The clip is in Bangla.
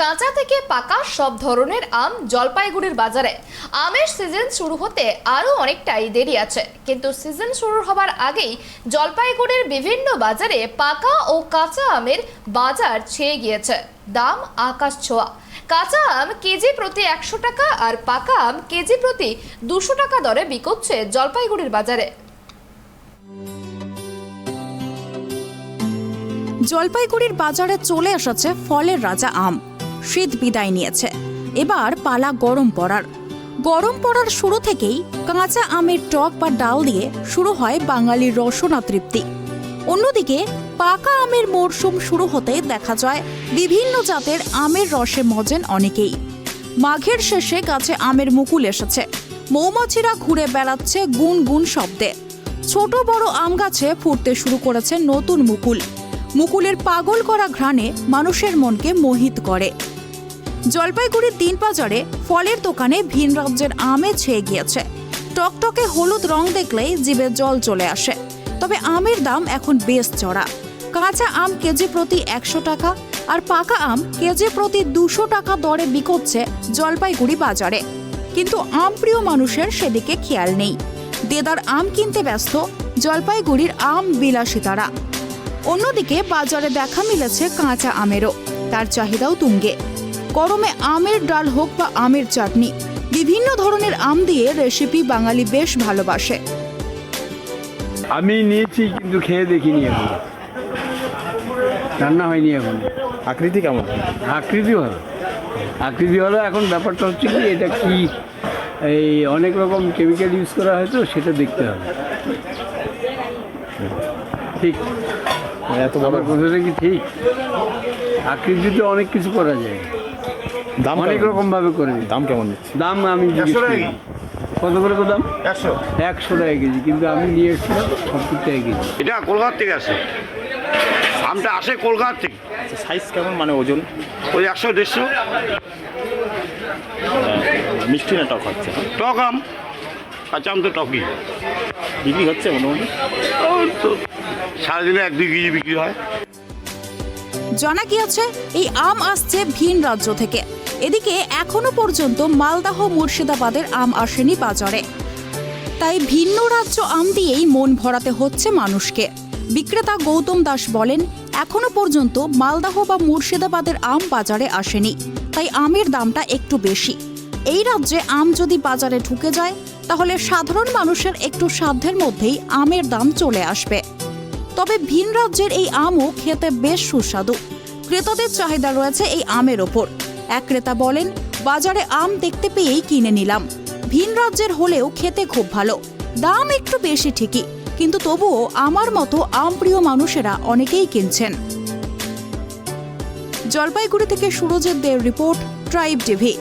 কাঁচা থেকে পাকা সব ধরনের আম জলপাইগুড়ির বাজারে। আমের সিজন শুরু হতে আরো অনেকটাই দেরি আছে, কিন্তু সিজন শুরু হবার আগেই জলপাইগুড়ির বিভিন্ন বাজারে পাকা ও কাঁচা আমের বাজার ছেয়ে গিয়েছে। দাম আকাশ ছোঁয়া। কাঁচা আম কেজি প্রতি 100 টাকা আর পাকা আম কেজি প্রতি 200 টাকা দরে বিকোচ্ছে জলপাইগুড়ির বাজারে। জলপাইগুড়ির বাজারে চলে এসেছে ফলের রাজা আম। শীত বিদায় নিয়েছে, এবার পালা গরম পড়ার শুরু থেকেই কাঁচা আমের টক বা ডাল দিয়ে শুরু হয় বাঙালির রসনা তৃপ্তি। অন্যদিকে পাকা আমের মরশুম শুরু হতে দেখা যায় বিভিন্ন জাতের আমের রসে মজেন অনেকেই। মাঘের শেষে গাছে আমের মুকুল এসেছে, মৌমাছিরা ঘুরে বেড়াচ্ছে গুনগুন শব্দে। ছোট বড় আম গাছে ফুটতে শুরু করেছে নতুন মুকুলের পাগল করা ঘ্রাণে মানুষের মনকে মোহিত করে। জলপাইগুড়ির দিন বাজারে ফলের দোকানে ভিন রাজ্যের আমে ছেয়ে গিয়েছে। টকটকে হলুদ রং দেখলেই জিভে জল চলে আসে। তবে আমের দাম এখন বেশ চড়া। কাঁচা আম কেজি প্রতি 100 টাকা আর পাকা আম কেজি প্রতি 200 টাকা দরে বিকোচ্ছে জলপাইগুড়ি বাজারে। কিন্তু আম প্রিয় মানুষের সেদিকে খেয়াল নেই। দেদার আম কিনতে ব্যস্ত জলপাইগুড়ির আম বিলাসিতারা। অন্যদিকে বাজারে দেখা মিলেছে কাঁচা আমেরও, তার চাহিদাও তুঙ্গে। গরমে আমের ডাল হোক বা আমের চাটনি, বিভিন্ন ধরনের আম দিয়ে রেসিপি বাঙালি বেশ ভালোবাসে। আমি নিয়েছি কিন্তু খেয়ে দেখিনি, এখন রান্না হয়নি। এখন আকৃতি কেমন? আকৃতি ভালো। এখন ব্যাপারটা হচ্ছে কি, এটা কি এই অনেক রকম কেমিক্যাল ইউজ করা হয়তো, সেটা দেখতে হবে। ঠিক এত বড় কথাটা কি ঠিক? আকৃতিতে অনেক কিছু করা যায়, দাম অনেক রকম ভাবে করে। দাম কেমন দিচ্ছে? দাম আমি কত করে দাম? 100 টাকা কেজি, কিন্তু আমি নিয়ে এসেছিলাম 70 টাকা কেজি। এটা কলকাতা থেকে আসে, আমটা আসে কলকাতা থেকে। সাইজ কেমন, মানে ওজন? ওই 100-150। মিষ্টি না টক হচ্ছে? টক আম, কাঁচা আম তো টকই। বিক্রি হচ্ছে মোটামুটি? ওই তো সারাদিনে 1-2 কেজি বিক্রি হয়। জানা গিয়েছে এই আম আসছে ভিন রাজ্য থেকে। এদিকে এখনো পর্যন্ত মালদহ মুর্শিদাবাদের আম আসেনি বাজারে, তাই ভিন্ন রাজ্য আম দিয়েই মন ভরাতে হচ্ছে মানুষকে। বিক্রেতা গৌতম দাস বলেন, এখনো পর্যন্ত মালদহ বা মুর্শিদাবাদের আম বাজারে আসেনি, তাই আমের দামটা একটু বেশি। এই রাজ্যে আম যদি বাজারে ঢুকে যায়, তাহলে সাধারণ মানুষের একটু সাধ্যের মধ্যেই আমের দাম চলে আসবে। তবে ভিন রাজ্যের এই আমও খেতে বেশ সুস্বাদু। ক্রেতাদের চাহিদা রয়েছে এই আমের ওপর। এক ক্রেতা বলেন, বাজারে আম দেখতে পেয়েই কিনে নিলাম। ভিন রাজ্যের হলেও খেতে খুব ভালো, দাম একটু বেশি ঠিকই, কিন্তু তবুও আমার মতো আম প্রিয় মানুষেরা অনেকেই কিনছেন। জলপাইগুড়ি থেকে সুরজিৎ দের রিপোর্ট, ট্রাইব টিভি।